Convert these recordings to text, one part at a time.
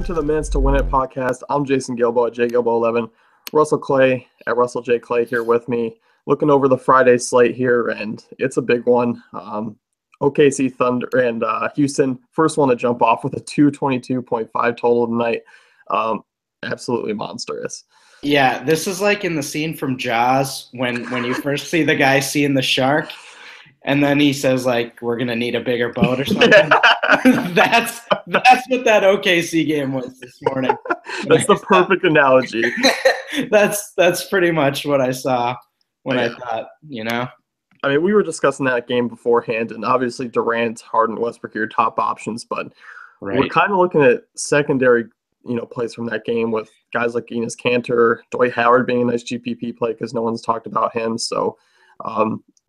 Welcome to the Minutes to Win It podcast. I'm Jason Gilbo at JGilbo11. Russell Clay at Russell J. Clay here with me, looking over the Friday slate here, and it's a big one. OKC Thunder and Houston, first one to jump off with a 222.5 total tonight. Absolutely monstrous. Yeah, this is like in the scene from Jaws when you first see the guy seeing the shark, and then he says like, "We're gonna need a bigger boat" or something. That's what that OKC game was this morning. That's the perfect analogy. That's pretty much what I saw when I thought, I mean, we were discussing that game beforehand, and obviously Durant, Harden, Westbrook are your top options, but we're kind of looking at secondary, plays from that game with guys like Enes Kanter, Dwight Howard being a nice GPP play because no one's talked about him. So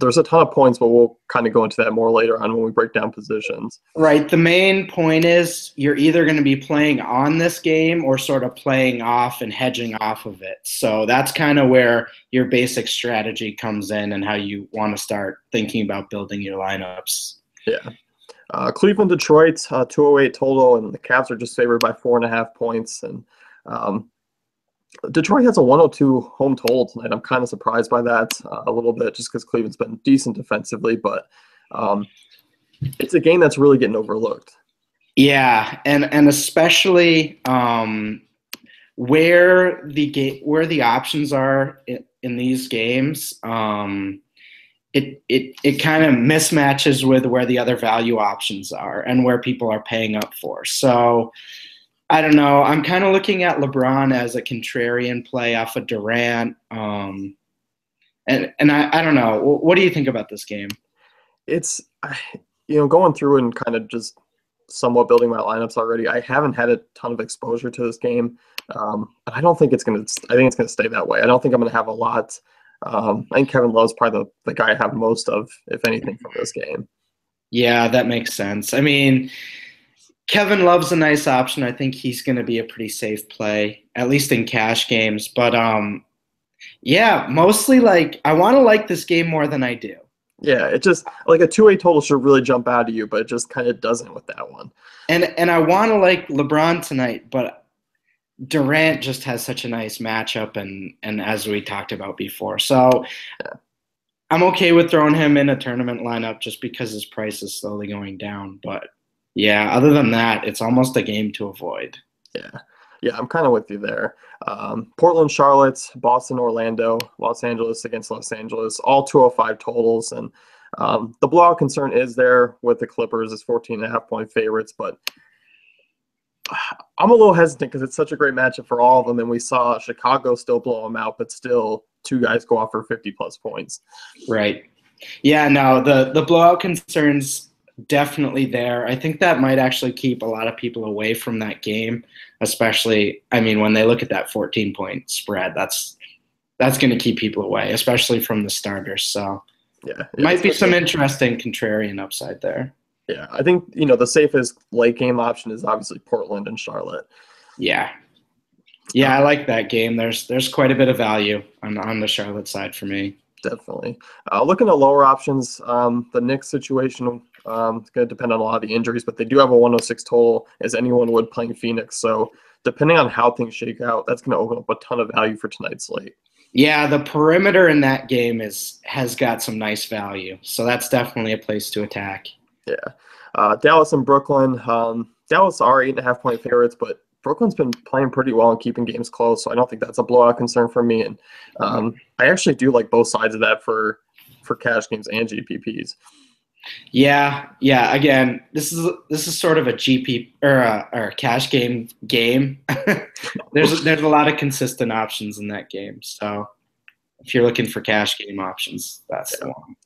there's a ton of points, but we'll kind of go into that more later on when we break down positions. Right. The main point is you're either going to be playing on this game or sort of playing off and hedging off of it. So that's kind of where your basic strategy comes in and how you want to start thinking about building your lineups. Yeah. Cleveland, Detroit, 208 total, and the Cavs are just favored by 4.5 points. And Detroit has a 102 home total tonight. I'm kind of surprised by that a little bit just because Cleveland's been decent defensively, but it's a game that's really getting overlooked. Yeah, and especially where the options are in these games, it kind of mismatches with where the other value options are and where people are paying up for. So I don't know. I'm kind of looking at LeBron as a contrarian play off of Durant. And I don't know. What do you think about this game? It's, going through and kind of just somewhat building my lineups already. I haven't had a ton of exposure to this game. I don't think it's going to – I think it's going to stay that way. I don't think I'm going to have a lot. I think Kevin Love's probably the guy I have most of, if anything, from this game. Yeah, that makes sense. I mean – Kevin Love's a nice option. I think he's going to be a pretty safe play, at least in cash games. But, mostly I want to like this game more than I do. Yeah, it just like a 2-8 total should really jump out at you, but it just kind of doesn't with that one. And I want to like LeBron tonight, but Durant just has such a nice matchup, and as we talked about before. So I'm okay with throwing him in a tournament lineup just because his price is slowly going down, but yeah, other than that, it's almost a game to avoid. Yeah, I'm kind of with you there. Portland, Charlotte, Boston, Orlando, Los Angeles against Los Angeles, all 205 totals. And the blowout concern is there with the Clippers as 14.5-point favorites, but I'm a little hesitant because it's such a great matchup for all of them. And we saw Chicago still blow them out, but still two guys go off for 50-plus points. Right. Yeah, no, the blowout concerns definitely there. I think that might actually keep a lot of people away from that game, especially, when they look at that 14-point spread, that's going to keep people away, especially from the starters. So yeah, might be some interesting contrarian upside there. Yeah, I think, the safest late game option is obviously Portland and Charlotte. Yeah, I like that game. There's quite a bit of value on the Charlotte side for me. Definitely. Looking at lower options, the Knicks situation is going to depend on a lot of the injuries, but they do have a 106 total, as anyone would playing Phoenix. So depending on how things shake out, that's going to open up a ton of value for tonight's slate. Yeah, the perimeter in that game has got some nice value. So that's definitely a place to attack. Yeah. Dallas and Brooklyn. Dallas are 8.5-point favorites, but Brooklyn's been playing pretty well and keeping games close, so I don't think that's a blowout concern for me. And I actually do like both sides of that for cash games and GPPs. Yeah. Again, this is sort of a GP or a cash game. There's a lot of consistent options in that game. So if you're looking for cash game options, that's the one.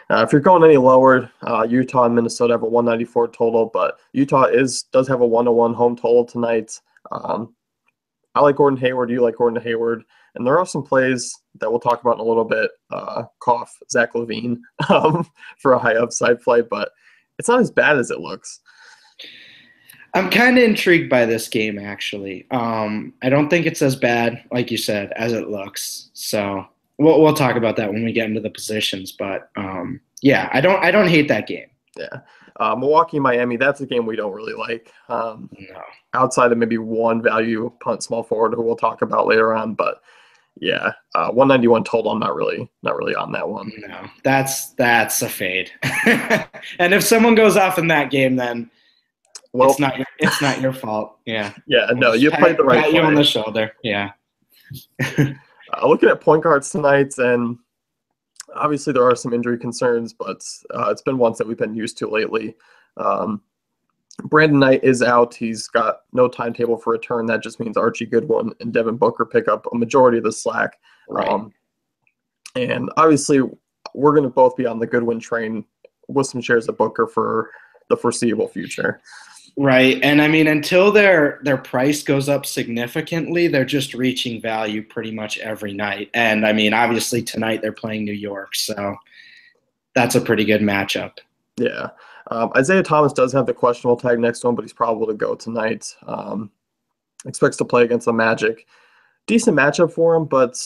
If you're going any lower, Utah and Minnesota have a 194 total, but Utah does have a 101 home total tonight. I like Gordon Hayward. You like Gordon Hayward. And there are some plays that we'll talk about in a little bit. Zach LaVine for a high upside play, but it's not as bad as it looks. I'm kind of intrigued by this game, actually. I don't think it's as bad, like you said, as it looks. So we'll talk about that when we get into the positions. But yeah, I don't hate that game. Yeah. Milwaukee, Miami, that's a game we don't really like. No. Outside of maybe one value punt small forward who we'll talk about later on, but yeah, 191 total. I'm not really on that one. No, that's a fade. And if someone goes off in that game, then it's not your fault. Yeah. Yeah. No, you played the right pat play. You on the shoulder. Yeah. Looking at point guards tonight, and obviously there are some injury concerns, but it's been ones that we've been used to lately. Brandon Knight is out. He's got no timetable for return. That just means Archie Goodwin and Devin Booker pick up a majority of the slack. Right. And obviously, we're going to both be on the Goodwin train with some shares of Booker for the foreseeable future. Right. And I mean, until their price goes up significantly, they're just reaching value pretty much every night. And I mean, obviously tonight they're playing New York, so that's a pretty good matchup. Yeah. Isaiah Thomas does have the questionable tag next to him, but he's probable to go tonight. Expects to play against the Magic. Decent matchup for him, but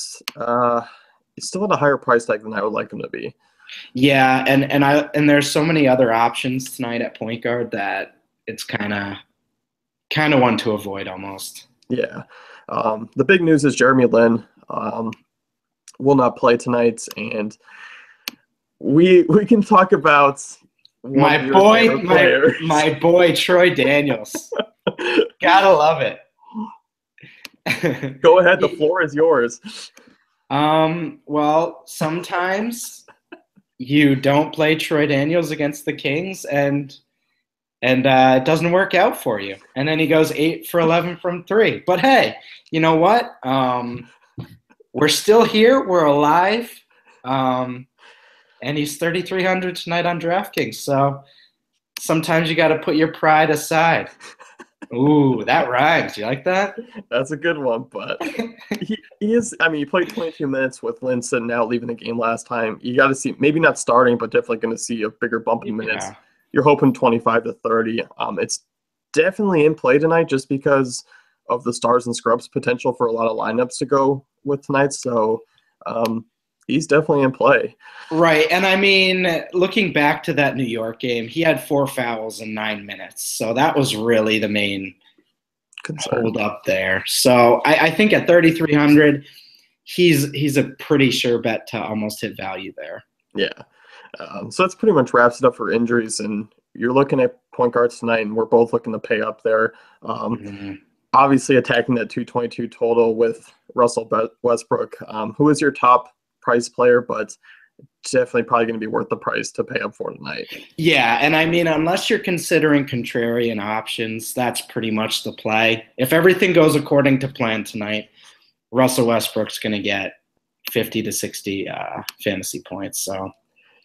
he's still at a higher price tag than I would like him to be. Yeah, and there's so many other options tonight at point guard that it's kind of one to avoid almost. Yeah. The big news is Jeremy Lin will not play tonight, and we can talk about my boy Troy Daniels. Gotta love it. Go ahead, the floor is yours. Well, sometimes you don't play Troy Daniels against the Kings, and it doesn't work out for you. And then he goes 8 for 11 from 3. But hey, you know what? We're still here. We're alive. And he's 3,300 tonight on DraftKings. So sometimes you got to put your pride aside. Ooh, that rhymes. You like that? That's a good one. But he is, I mean, he played 22 minutes with Lin sitting out, leaving the game last time. You got to see, maybe not starting, but definitely going to see a bigger bump in minutes. Yeah. You're hoping 25 to 30. It's definitely in play tonight just because of the stars and scrubs potential for a lot of lineups to go with tonight. So he's definitely in play. Right. And I mean, looking back to that New York game, he had 4 fouls in 9 minutes. So that was really the main hold up there. So I think at 3,300, he's a pretty sure bet to almost hit value there. Yeah. So that's pretty much wraps it up for injuries. And you're looking at point guards tonight, and we're both looking to pay up there. Obviously attacking that 222 total with Russell Westbrook, who is your top price player, but definitely probably going to be worth the price to pay up for tonight. Yeah, and I mean, unless you're considering contrarian options, that's pretty much the play. If everything goes according to plan tonight, Russell Westbrook's going to get 50 to 60 fantasy points. So,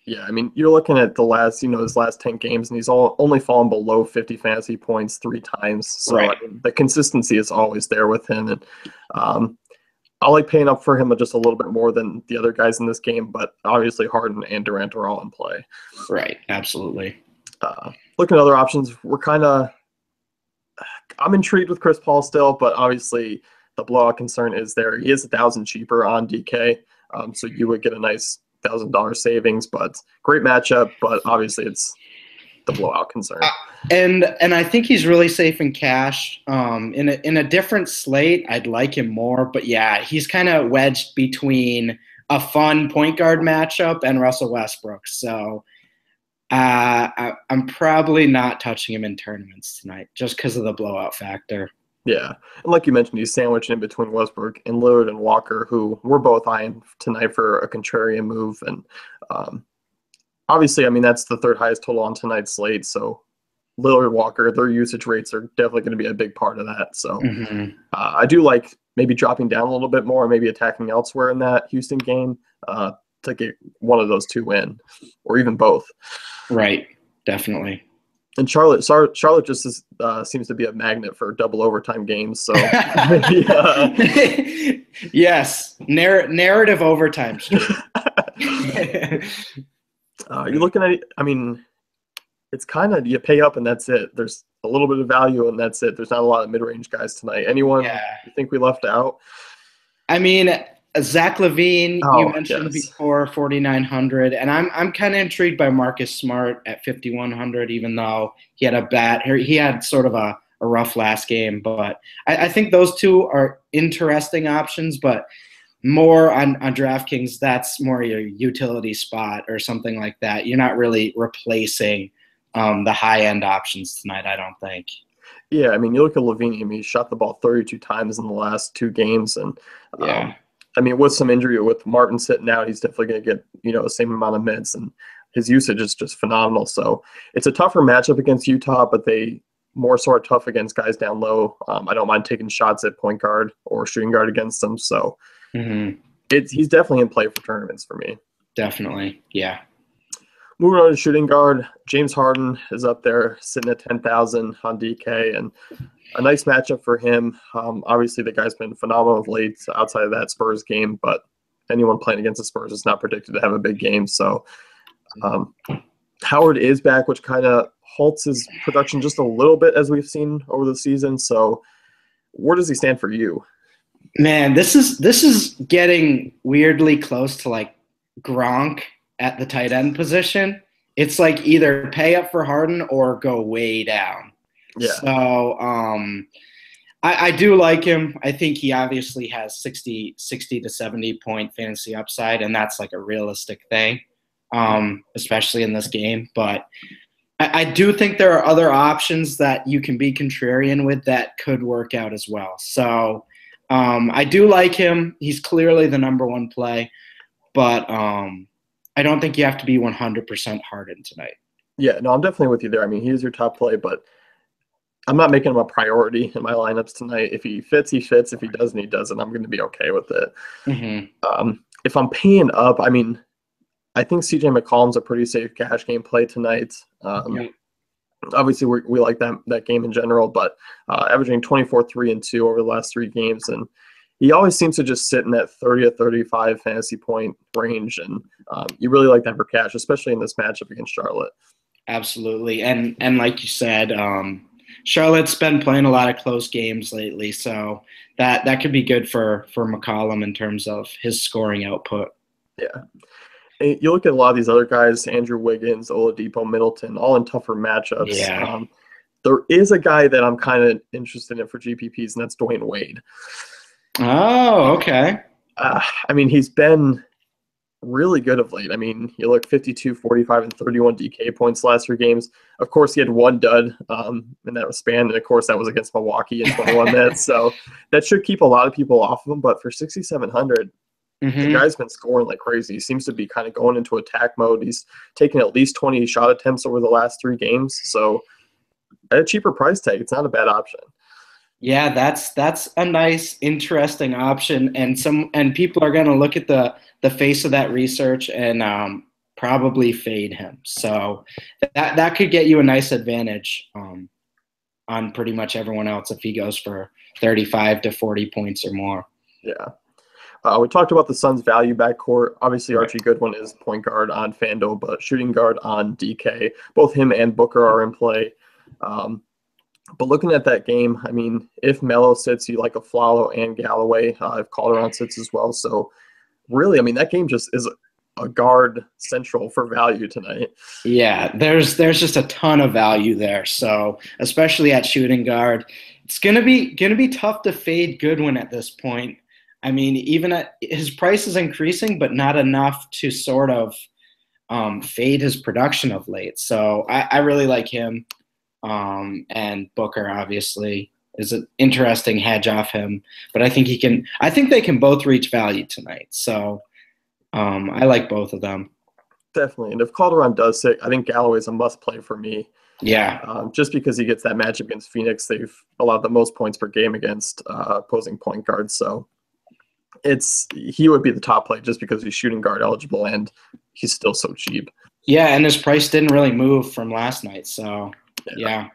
yeah, I mean, you're looking at his last 10 games, and he's only fallen below 50 fantasy points 3 times. So right. I mean, the consistency is always there with him, and I like paying up for him just a little bit more than the other guys in this game, but obviously Harden and Durant are all in play. Right, absolutely. Looking at other options, I'm intrigued with Chris Paul still, but obviously the blowout concern is there. He is $1,000 cheaper on DK, so you would get a nice $1,000 savings, but great matchup, but obviously it's the blowout concern. And I think he's really safe in cash. In a different slate, I'd like him more. But yeah, he's kind of wedged between a fun point guard matchup and Russell Westbrook. So I'm probably not touching him in tournaments tonight just because of the blowout factor. Yeah, and like you mentioned, he's sandwiched in between Westbrook and Lillard and Walker, who we're both eyeing tonight for a contrarian move. And obviously, I mean, that's the 3rd highest total on tonight's slate. So Lillard, Walker, their usage rates are definitely going to be a big part of that. So I do like maybe dropping down a little bit more, maybe attacking elsewhere in that Houston game to get one of those 2 in, or even both. Right, definitely. And Charlotte just seems to be a magnet for double overtime games. So maybe, yes, narrative overtime. You're looking at, I mean, it's kind of, you pay up and that's it. There's a little bit of value and that's it. There's not a lot of mid-range guys tonight. Anyone you think we left out? I mean, Zach LaVine, you Oh, mentioned yes. before 4,900, and I'm kind of intrigued by Marcus Smart at 5,100, even though he had sort of a rough last game. But I think those two are interesting options, but more on DraftKings, that's more your utility spot or something like that. You're not really replacing the high end options tonight, I don't think. Yeah, I mean, you look at LaVine. I mean, he shot the ball 32 times in the last 2 games, and Yeah. I mean, with some injury, with Martin sitting out, he's definitely going to get the same amount of minutes, and his usage is just phenomenal. So it's a tougher matchup against Utah, but they more so are tough against guys down low. I don't mind taking shots at point guard or shooting guard against them. So he's definitely in play for tournaments for me. Definitely, yeah. Moving on to shooting guard, James Harden is up there sitting at 10,000 on DK, and a nice matchup for him. Obviously, the guy's been phenomenal of late outside of that Spurs game, but anyone playing against the Spurs is not predicted to have a big game. So Howard is back, which kind of halts his production just a little bit as we've seen over the season. So where does he stand for you? Man, this is getting weirdly close to like Gronk at the tight end position. It's like either pay up for Harden or go way down. Yeah. So I do like him. I think he obviously has 60 to 70 point fantasy upside, and that's like a realistic thing, especially in this game. But I do think there are other options that you can be contrarian with that could work out as well. So I do like him. He's clearly the number one play, but I don't think you have to be 100% Harden tonight. Yeah, no, I'm definitely with you there. I mean, he is your top play, but I'm not making him a priority in my lineups tonight. If he fits, he fits. If he doesn't, he doesn't. I'm going to be okay with it. If I'm paying up, I mean, I think CJ McCollum's a pretty safe cash game play tonight. Obviously, we like that game in general, but averaging 24, 3, and 2 over the last 3 games, and he always seems to just sit in that 30 to 35 fantasy point range, and you really like that for cash, especially in this matchup against Charlotte. Absolutely, and like you said, Charlotte's been playing a lot of close games lately, so that could be good for McCollum in terms of his scoring output. Yeah. You look at a lot of these other guys, Andrew Wiggins, Oladipo, Middleton, all in tougher matchups. Yeah. There is a guy that I'm kind of interested in for GPPs, and that's Dwayne Wade. Oh, okay. I mean, he's been really good of late. I mean, you look 52, 45, and 31 DK points the last 3 games. Of course, he had one dud in that span, and of course, that was against Milwaukee in 21 minutes. So that should keep a lot of people off of him. But for 6,700, the guy's been scoring like crazy. He seems to be kind of going into attack mode. He's taken at least 20 shot attempts over the last 3 games. So at a cheaper price tag, it's not a bad option. Yeah, that's a nice, interesting option, and people are going to look at the face of that research and probably fade him. So that could get you a nice advantage on pretty much everyone else if he goes for 35 to 40 points or more. Yeah. We talked about the Suns' value backcourt. Obviously, Archie Goodwin is point guard on FanDuel, but shooting guard on DK. Both him and Booker are in play. But looking at that game, I mean, if Melo sits, you like Afflalo and Galloway. If Calderon sits as well. So really, I mean, that game just is a guard central for value tonight. Yeah, there's just a ton of value there. So especially at shooting guard, it's gonna be tough to fade Goodwin at this point. I mean, even his price is increasing, but not enough to sort of fade his production of late. So I really like him. And Booker obviously is an interesting hedge off him, but I think they can both reach value tonight. So I like both of them. Definitely. And if Calderon does sit, I think Galloway's a must play for me. Yeah. Just because he gets that match against Phoenix, they've allowed the most points per game against opposing point guards. So he would be the top play just because he's shooting guard eligible and he's still so cheap. Yeah, and his price didn't really move from last night. So yeah.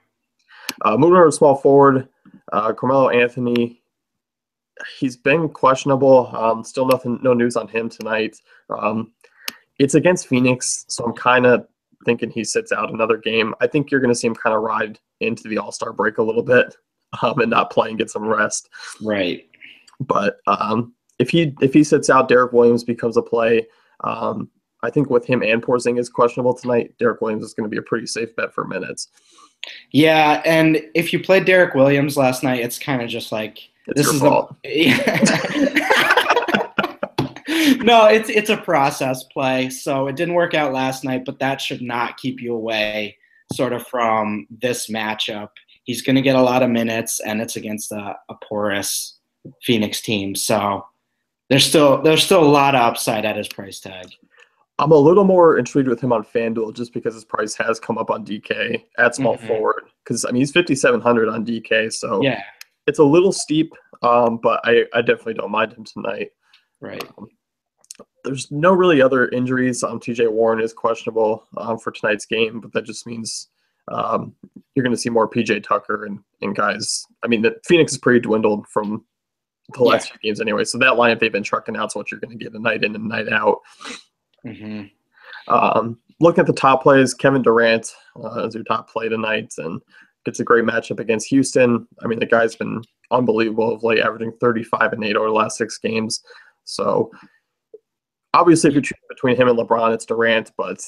Moving on to small forward, Carmelo Anthony. He's been questionable. Still no news on him tonight. It's against Phoenix, so I'm kind of thinking he sits out another game. I think you're going to see him kind of ride into the All-Star break a little bit and not play and get some rest. Right. But if he sits out, Derek Williams becomes a play. I think with him and Porzingis questionable tonight, Derek Williams is going to be a pretty safe bet for minutes. Yeah, and if you played Derek Williams last night, it's kind of just like this is fault. No, it's a process play. So it didn't work out last night, but that should not keep you away sort of from this matchup. He's going to get a lot of minutes, and it's against a porous Phoenix team. So there's still a lot of upside at his price tag. I'm a little more intrigued with him on FanDuel just because his price has come up on DK at small forward. Because, I mean, he's 5,700 on DK, so yeah, it's a little steep, but I definitely don't mind him tonight. Right. There's no really other injuries. TJ Warren is questionable for tonight's game, but that just means you're going to see more PJ Tucker and guys. I mean, the Phoenix is pretty dwindled from the last few games anyway, so that lineup they've been trucking out is what you're going to get a night in and night out. Looking at the top plays, Kevin Durant is your top play tonight and gets a great matchup against Houston. I mean, the guy's been unbelievable of late, averaging 35 and 8 over the last 6 games. So obviously if you choose between him and LeBron, it's Durant, but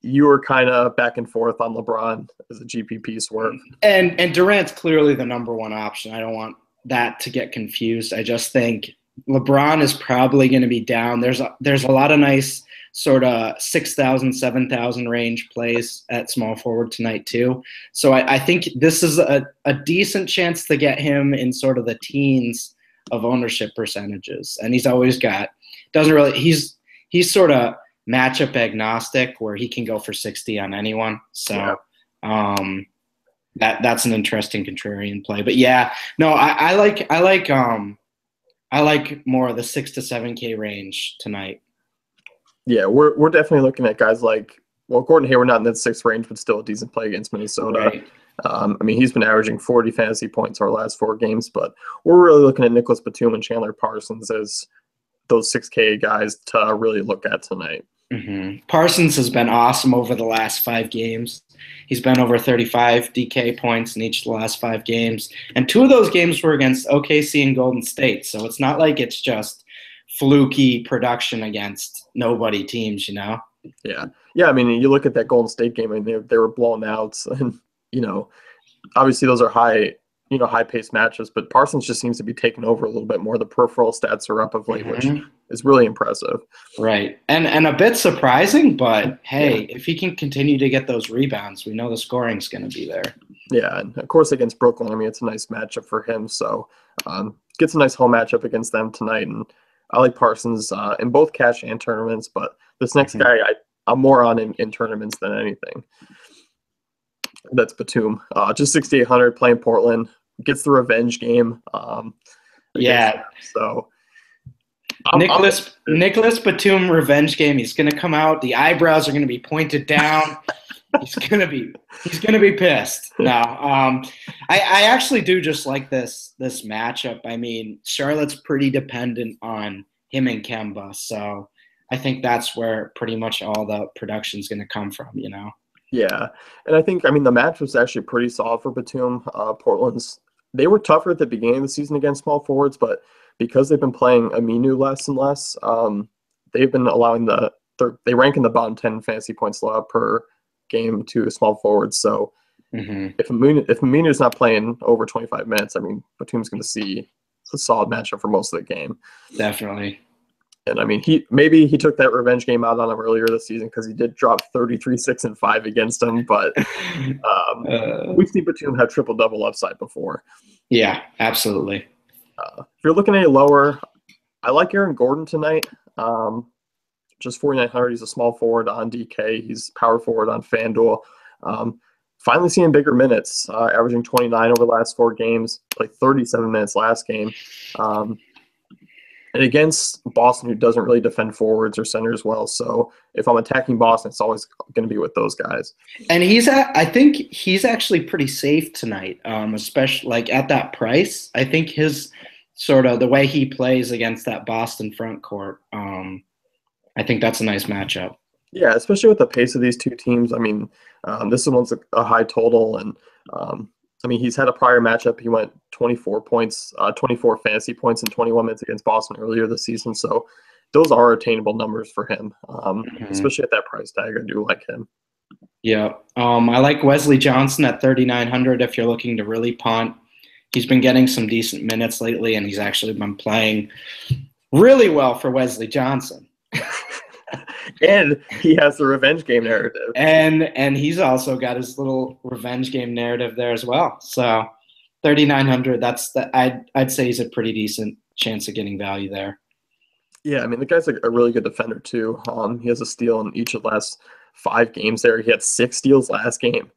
you were kind of back and forth on LeBron as a GPP swerve. And Durant's clearly the number one option. I don't want that to get confused. I just think LeBron is probably going to be down. There's a lot of nice sort of 6,000, 7,000 range plays at small forward tonight too. So I think this is a decent chance to get him in sort of the teens of ownership percentages. And he's always he's sort of matchup agnostic where he can go for 60 on anyone. So that's an interesting contrarian play. But yeah, no, I like more of the 6 to 7K range tonight. Yeah, we're definitely looking at guys like, well, Gordon Hayward not in that 6th range, but still a decent play against Minnesota. Right. I mean, he's been averaging 40 fantasy points our last 4 games, but we're really looking at Nicholas Batum and Chandler Parsons as those 6K guys to really look at tonight. Parsons has been awesome over the last 5 games. He's been over 35 DK points in each of the last 5 games. And 2 of those games were against OKC and Golden State. So it's not like it's just fluky production against nobody teams, you know? Yeah. I mean, you look at that Golden State game and they were blown out. And, obviously those are high-paced matches, but Parsons just seems to be taking over a little bit more. The peripheral stats are up of late, which is really impressive. Right. And a bit surprising, but hey, if he can continue to get those rebounds, we know the scoring's going to be there. Yeah, and of course against Brooklyn, I mean, it's a nice matchup for him. So gets a nice home matchup against them tonight. And I like Parsons in both cash and tournaments, but this next guy I'm more on in tournaments than anything. That's Batum. Just 6,800 playing Portland. Gets the revenge game. So Nicholas Batum revenge game. He's going to come out. The eyebrows are going to be pointed down. He's going to be pissed. No, I actually do just like this matchup. I mean, Charlotte's pretty dependent on him and Kemba, so I think that's where pretty much all the production is going to come from. Yeah, and I think, the match was actually pretty solid for Batum. They were tougher at the beginning of the season against small forwards, but because they've been playing Aminu less and less, they've been allowing they rank in the bottom 10 fantasy points allowed per game to small forwards. So if Aminu's not playing over 25 minutes, Batum's going to see a solid matchup for most of the game. Definitely. And he took that revenge game out on him earlier this season because he did drop 33, 6, and 5 against him. But we've seen Batum have triple-double upside before. Yeah, absolutely. If you're looking at a lower, I like Aaron Gordon tonight. Just 4,900. He's a small forward on DK. He's power forward on FanDuel. Finally seeing bigger minutes, averaging 29 over the last 4 games, played 37 minutes last game. And against Boston, who doesn't really defend forwards or centers well. So if I'm attacking Boston, it's always going to be with those guys. And I think he's actually pretty safe tonight, especially like at that price. I think his sort of the way he plays against that Boston front court, I think that's a nice matchup. Yeah, especially with the pace of these two teams. This one's a high total, and I mean, he's had a prior matchup. He went 24 points, 24 fantasy points in 21 minutes against Boston earlier this season. So those are attainable numbers for him, especially at that price tag. I do like him. Yeah. I like Wesley Johnson at 3,900 if you're looking to really punt. He's been getting some decent minutes lately, and he's actually been playing really well for Wesley Johnson. And he has the revenge game narrative. And he's also got his little revenge game narrative there as well. So 3,900, I'd say he's a pretty decent chance of getting value there. Yeah, I mean, the guy's a really good defender too. He has a steal in each of the last 5 games there. He had 6 steals last game.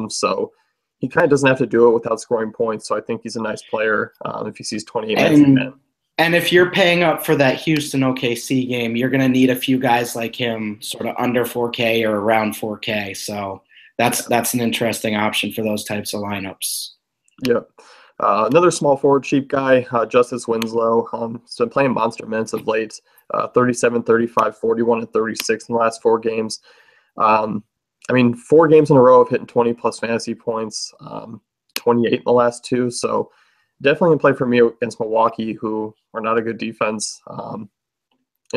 So he kind of doesn't have to do it without scoring points. So I think he's a nice player if he sees 28 minutes again. And if you're paying up for that Houston OKC game, you're going to need a few guys like him sort of under 4K or around 4K. So that's an interesting option for those types of lineups. Yep. Another small forward cheap guy, Justice Winslow. He's been playing monster minutes of late, 37, 35, 41, and 36 in the last 4 games. I mean, 4 games in a row of hitting 20-plus fantasy points, 28 in the last 2. So definitely in play for me against Milwaukee, who are not a good defense. And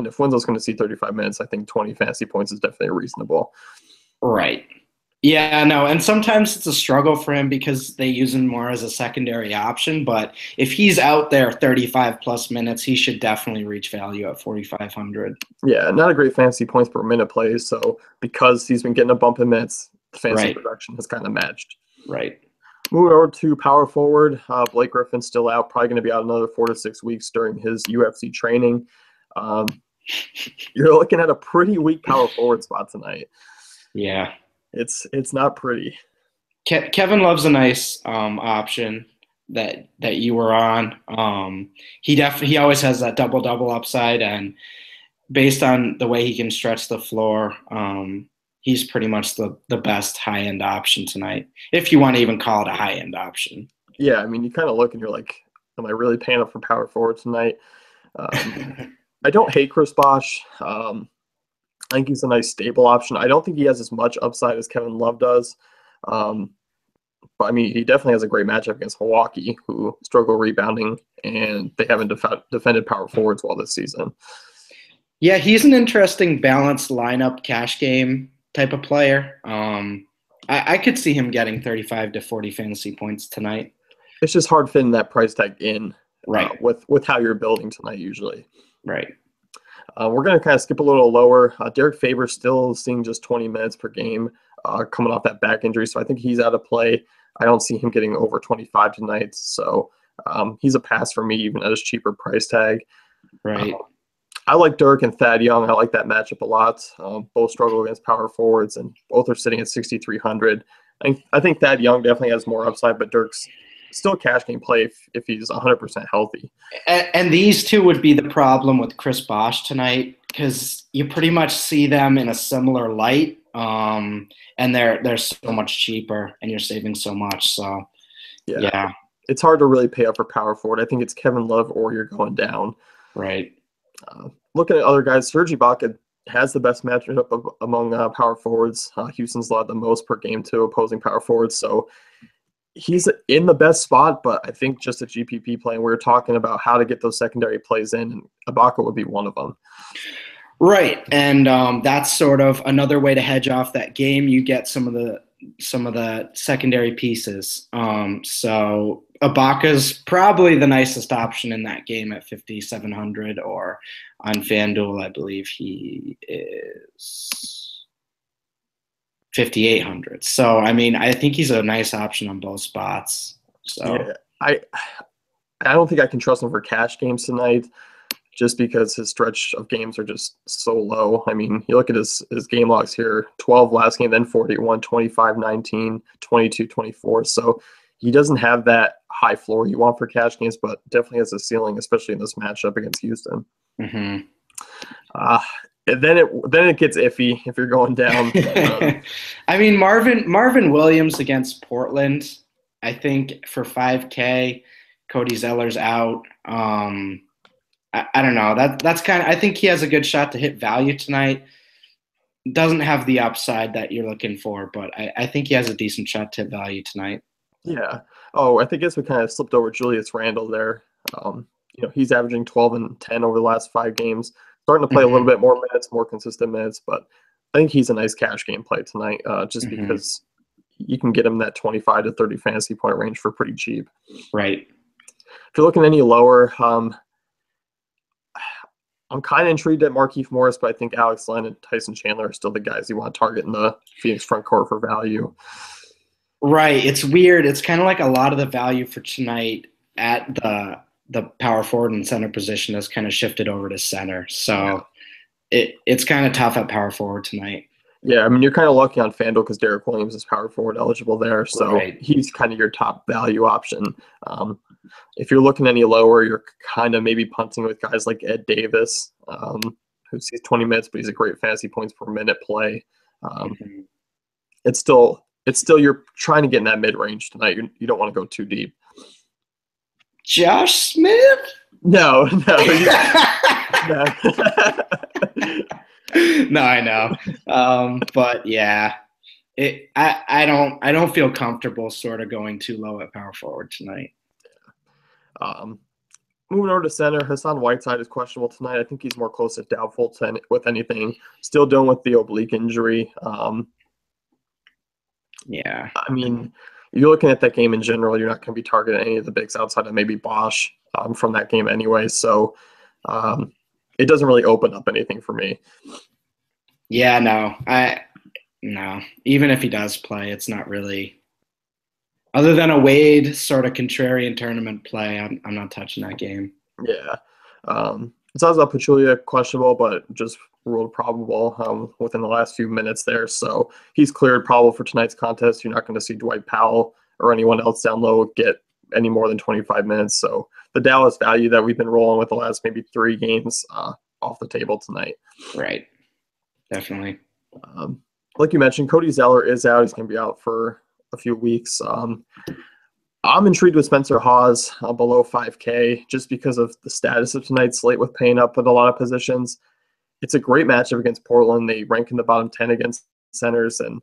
if Winslow's going to see 35 minutes, I think 20 fantasy points is definitely reasonable. Right. Yeah, no, and sometimes it's a struggle for him because they use him more as a secondary option. But if he's out there 35-plus minutes, he should definitely reach value at 4,500. Yeah, not a great fantasy points per minute plays. So because he's been getting a bump in minutes, the fantasy production has kind of matched. Right. Moving over to power forward, Blake Griffin's still out, probably going to be out another 4 to 6 weeks during his UFC training. You're looking at a pretty weak power forward spot tonight. Yeah. It's not pretty. Kevin Love's a nice option that you were on. He always has that double upside, and based on the way he can stretch the floor, he's pretty much the best high-end option tonight, if you want to even call it a high-end option. Yeah, I mean, you kind of look and you're like, am I really paying up for power forward tonight? I don't hate Chris Bosh. I think he's a nice stable option. I don't think he has as much upside as Kevin Love does. But, I mean, he definitely has a great matchup against Milwaukee, who struggle rebounding, and they haven't defended power forwards well this season. Yeah, he's an interesting balanced lineup cash game type of player. I could see him getting 35 to 40 fantasy points tonight. It's just hard fitting that price tag in with how you're building tonight usually. Right. We're going to kind of skip a little lower. Derek Favors still seeing just 20 minutes per game coming off that back injury, so I think he's out of play. I don't see him getting over 25 tonight, so he's a pass for me even at his cheaper price tag. Right. I like Dirk and Thad Young. I like that matchup a lot. Both struggle against power forwards, and both are sitting at 6,300. I think Thad Young definitely has more upside, but Dirk's still a cash game play if he's 100% healthy. And these two would be the problem with Chris Bosh tonight, because you pretty much see them in a similar light, and they're so much cheaper, and you're saving so much. So, yeah. It's hard to really pay up for power forward. I think it's Kevin Love or you're going down. Right. Looking at other guys, Serge Ibaka has the best matchup among power forwards. Houston's allowed the most per game to opposing power forwards, so he's in the best spot, but I think just a GPP play, and we were talking about how to get those secondary plays in, and Ibaka would be one of them. Right, and that's sort of another way to hedge off that game. You get some of the secondary pieces. So Ibaka's probably the nicest option in that game at 5,700, or on FanDuel, I believe he is 5,800. So, I mean, I think he's a nice option on both spots. So, yeah, I don't think I can trust him for cash games tonight, just because his stretch of games are just so low. I mean, you look at his game logs here: 12 last game, then 41, 25, 19, 22, 24. So he doesn't have that high floor you want for cash games, but definitely has a ceiling, especially in this matchup against Houston. Mm-hmm. And then it gets iffy if you're going down. I mean, Marvin Williams against Portland, I think for 5K, Cody Zeller's out. I don't know. That's kind of. I think he has a good shot to hit value tonight. Doesn't have the upside that you're looking for, but I think he has a decent shot to hit value tonight. Yeah. Oh, I guess we kind of slipped over Julius Randle there. He's averaging 12 and 10 over the last 5 games, starting to play a little bit more minutes, more consistent minutes, but I think he's a nice cash game play tonight, just because you can get him that 25 to 30 fantasy point range for pretty cheap. Right. If you're looking any lower, I'm kind of intrigued at Markieff Morris, but I think Alex Len and Tyson Chandler are still the guys you want to target in the Phoenix front court for value. Right. It's weird. It's kind of like a lot of the value for tonight at the power forward and center position has kind of shifted over to center. So it's kind of tough at power forward tonight. Yeah, I mean, you're kind of lucky on FanDuel because Derek Williams is power forward eligible there, so he's kind of your top value option. If you're looking any lower, you're kind of maybe punting with guys like Ed Davis, who sees 20 minutes, but he's a great fantasy points per minute play. It's still you're trying to get in that mid range tonight. You don't want to go too deep. Josh Smith? No. No. No, I know. But yeah, I don't feel comfortable sort of going too low at power forward tonight. Moving over to center, Hassan Whiteside is questionable tonight. I think he's more close to doubtful with anything. Still dealing with the oblique injury. Yeah. I mean, you're looking at that game in general, you're not going to be targeting any of the bigs outside of maybe Bosch from that game anyway. So it doesn't really open up anything for me. Yeah, no. Even if he does play, it's not really – other than a Wade sort of contrarian tournament play, I'm not touching that game. Yeah. It sounds like Pachulia questionable, but just ruled probable within the last few minutes there. So he's cleared probable for tonight's contest. You're not going to see Dwight Powell or anyone else down low get any more than 25 minutes. So the Dallas value that we've been rolling with the last maybe 3 games off the table tonight. Right. Definitely. Like you mentioned, Cody Zeller is out. He's going to be out for a few weeks. I'm intrigued with Spencer Hawes below 5K just because of the status of tonight's slate with paying up with a lot of positions. It's a great matchup against Portland. They rank in the bottom 10 against centers. And,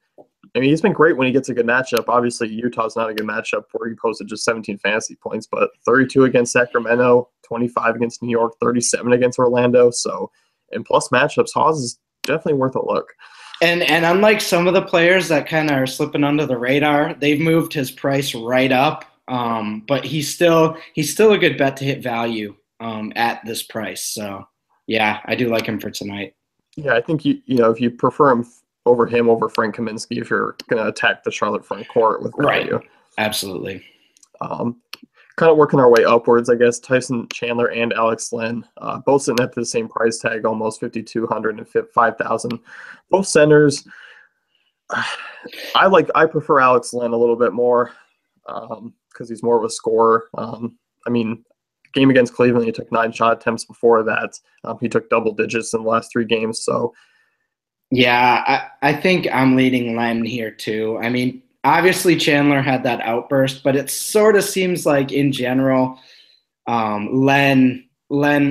I mean, he's been great when he gets a good matchup. Obviously, Utah's not a good matchup where he posted just 17 fantasy points, but 32 against Sacramento, 25 against New York, 37 against Orlando. So, in plus matchups, Hawes is definitely worth a look. And unlike some of the players that kind of are slipping under the radar, they've moved his price right up. But he's still a good bet to hit value at this price. So yeah, I do like him for tonight. Yeah, I think if you prefer him over Frank Kaminsky, if you're going to attack the Charlotte front court with value, right? Absolutely. Kind of working our way upwards, I guess. Tyson Chandler and Alex Len, both sitting at the same price tag, almost 5,200 and 5,000. Both centers. I prefer Alex Len a little bit more because he's more of a scorer. I mean, game against Cleveland, he took 9 shot attempts before that. He took double digits in the last 3 games. So, yeah, I think I'm leading Len here too. I mean, obviously, Chandler had that outburst, but it sort of seems like in general, Len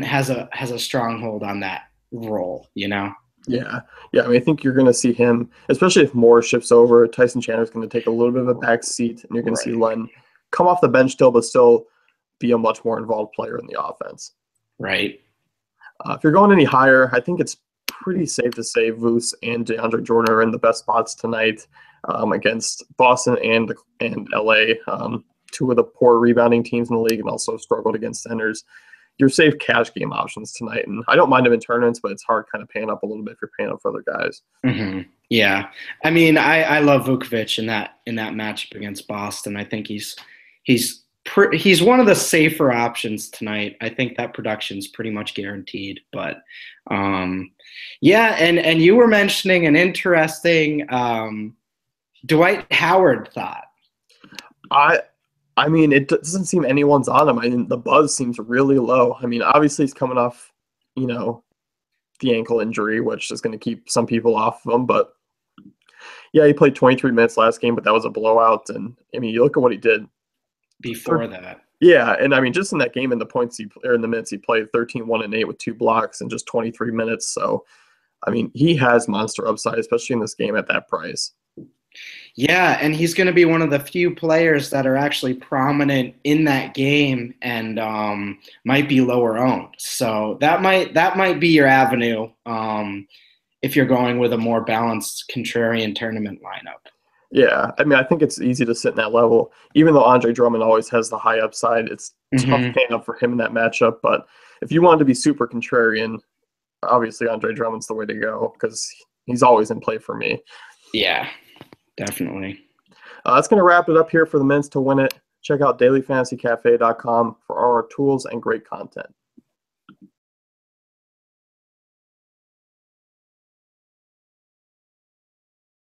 has a stronghold on that role, you know? Yeah. I mean, I think you're going to see him, especially if Moore shifts over. Tyson Chandler's going to take a little bit of a back seat, and you're going to see Len come off the bench still, but still be a much more involved player in the offense. Right. If you're going any higher, I think it's pretty safe to say Vooch and DeAndre Jordan are in the best spots tonight. Against Boston and LA, 2 of the poor rebounding teams in the league, and also struggled against centers. You're safe cash game options tonight, and I don't mind them in tournaments, but it's hard kind of paying up a little bit if you're paying up for other guys. Mm-hmm. Yeah, I mean, I love Vukovic in that matchup against Boston. I think he's one of the safer options tonight. I think that production's pretty much guaranteed. But yeah, and you were mentioning an interesting Dwight Howard thought. I mean, it doesn't seem anyone's on him. I mean, the buzz seems really low. I mean, obviously he's coming off, the ankle injury, which is going to keep some people off of him. But yeah, he played 23 minutes last game, but that was a blowout. And I mean, you look at what he did before that. Yeah, and I mean, just in that game, in the minutes he played, 13, 1 and 8 with 2 blocks in just 23 minutes. So, I mean, he has monster upside, especially in this game at that price. Yeah, and he's going to be one of the few players that are actually prominent in that game and might be lower owned. So that might be your avenue if you're going with a more balanced contrarian tournament lineup. Yeah, I mean, I think it's easy to sit in that level. Even though Andre Drummond always has the high upside, it's tough paying up for him in that matchup. But if you want to be super contrarian, obviously Andre Drummond's the way to go because he's always in play for me. Yeah, definitely. That's going to wrap it up here for the Men's to Win It. Check out dailyfantasycafe.com for all our tools and great content.